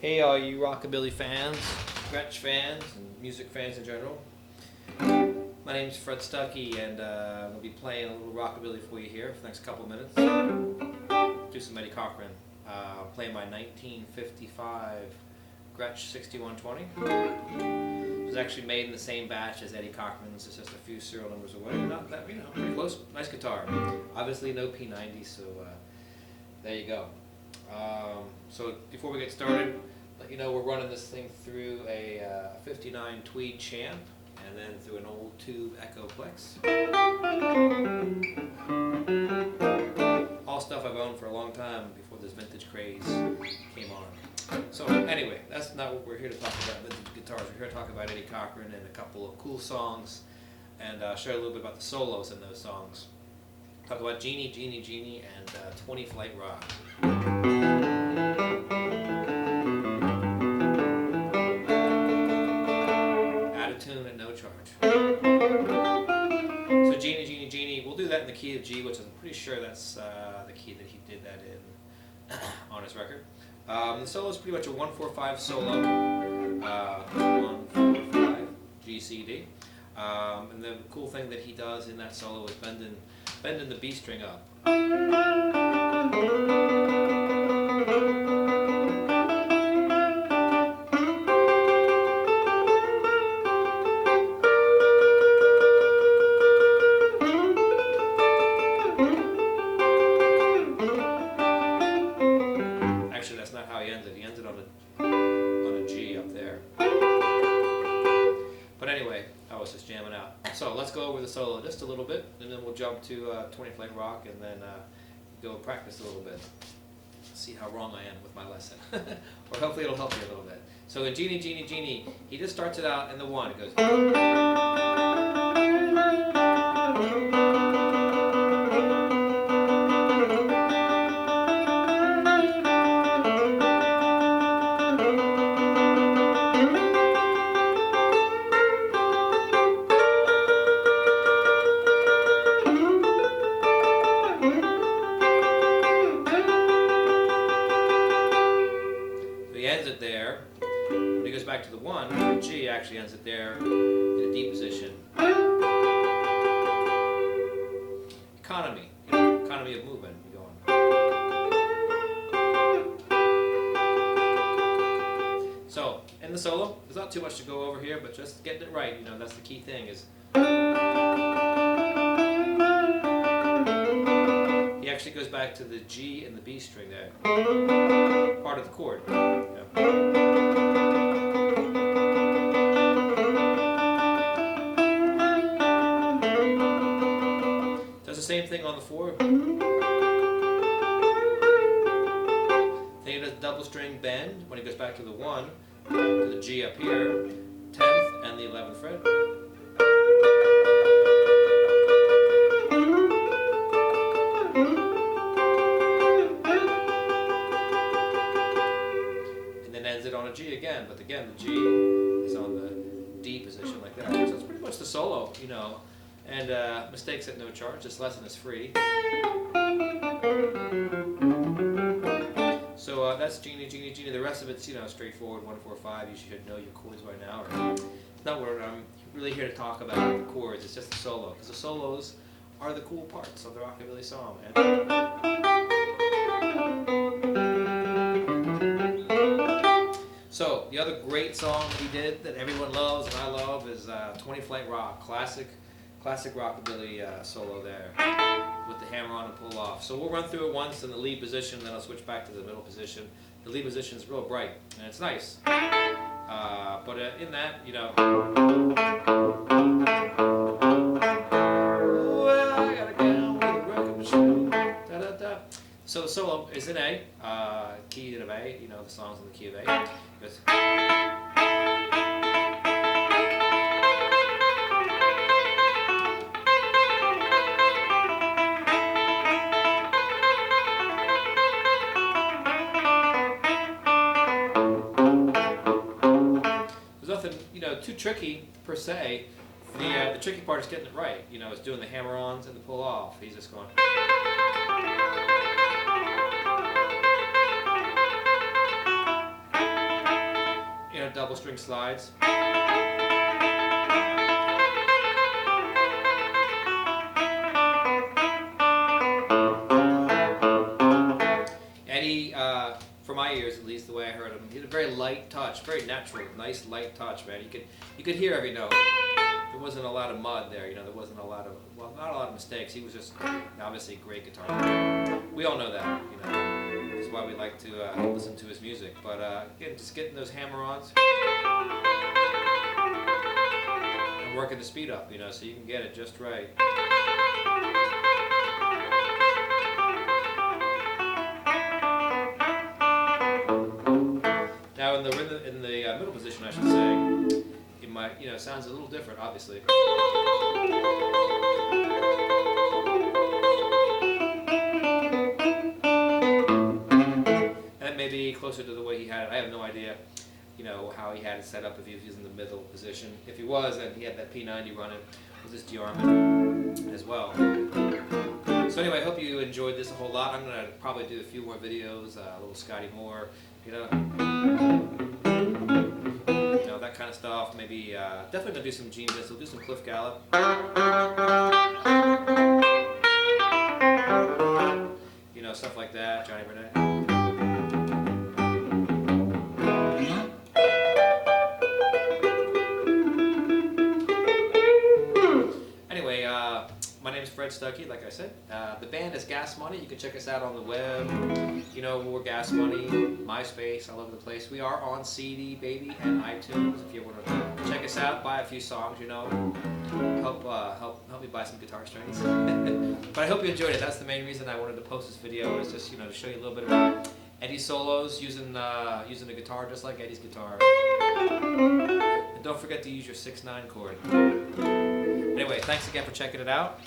Hey all you rockabilly fans, Gretsch fans, and music fans in general. My name's Fred Stuckey, and I'm going to be playing a little rockabilly for you here for the next couple of minutes. Do some Eddie Cochran. Playing my 1955 Gretsch 6120. It was actually made in the same batch as Eddie Cochran's. It's just a few serial numbers away. Not that, pretty close. Nice guitar. Obviously no P90, so there you go. So before we get started, let you know we're running this thing through a 59 Tweed Champ and then through an old tube Echoplex. All stuff I've owned for a long time before this vintage craze came on. So anyway, that's not what we're here to talk about, vintage guitars. We're here to talk about Eddie Cochran and a couple of cool songs, and share a little bit about the solos in those songs. Talk about Genie, Genie, Genie, and 20 Flight Rock. Add a tune at no charge. So Genie, Genie, Genie, we'll do that in the key of G, which I'm pretty sure that's the key that he did that in on his record. The solo is pretty much a 1-4-5 solo, 1-4-5, G, C, D. And the cool thing that he does in that solo is bending the B string up. Actually, that's not how he ends it. He ends it on a G up there. But anyway, I was just jamming out. So let's go over the solo just a little bit, and then we'll jump to 20 Flight Rock, and then go practice a little bit. See how wrong I am with my lesson. Or hopefully it'll help you a little bit. So in Genie, Genie, Genie, he just starts it out in the 1. It goes. Ends it there. When he goes back to the 1, the G actually ends it there in a D position. Economy, economy of movement. You're going. So in the solo, there's not too much to go over here, but just getting it right. That's the key thing. Is he actually goes back to the G and the B string there, part of the chord. Does the same thing on the 4. Then he does double string bend when he goes back to the 1, to the G up here, 10th and the 11th fret. Ends it on a G again, but again the G is on the D position like that. So it's pretty much the solo, and mistakes at no charge. This lesson is free. So that's Genie, Genie, Genie. The rest of it's straightforward 1-4-5. You should know your chords by now. It's not what I'm really here to talk about the chords. It's just the solo, because the solos are the cool parts of the rockabilly song. So the other great song he did that everyone loves and I love is 20 Flight Rock, classic rockabilly solo there with the hammer on and pull off. So we'll run through it once in the lead position, then I'll switch back to the middle position. The lead position is real bright and it's nice, but in that, well, I gotta get on with the record machine. Da, da, da. So the solo is in A, key of A. The song's in the key of A. There's nothing, too tricky per se. The tricky part is getting it right. Is doing the hammer-ons and the pull-off. He's just going. string slides. Eddie, for my ears at least, the way I heard him, he had a very light touch, very natural, nice light touch, man. You could hear every note. There wasn't a lot of mud there, you know. There wasn't a lot of, well, not a lot of mistakes. He was just obviously a great guitar player. We all know that, you know. That's why we like to listen to his music. But again, just getting those hammer-ons and working the speed up, you know, so you can get it just right. Now in the middle position, I should say, it might, you know, sounds a little different, obviously. That may be closer to the way he had it. I have no idea, you know, how he had it set up, if he was using the middle position. If he was, then he had that P90 running with his G-arm as well. So anyway, I hope you enjoyed this a whole lot. I'm going to probably do a few more videos, a little Scotty Moore, you know, that kind of stuff. Maybe definitely gonna do some Gene Vincent. We'll do some Cliff Gallup. You know, stuff like that. Johnny Burnett. Anyway, my name is Fred Stuckey, like I said. The band is Gas Money. You can check us out on the web. You know, we're Gas Money, MySpace, all over the place. We are on CD, baby, and iTunes. If you want to check us out, buy a few songs, you know, help me buy some guitar strings. But I hope you enjoyed it. That's the main reason I wanted to post this video, is just, you know, to show you a little bit about Eddie's solos, using the guitar just like Eddie's guitar. And don't forget to use your 6/9 chord. Anyway, thanks again for checking it out.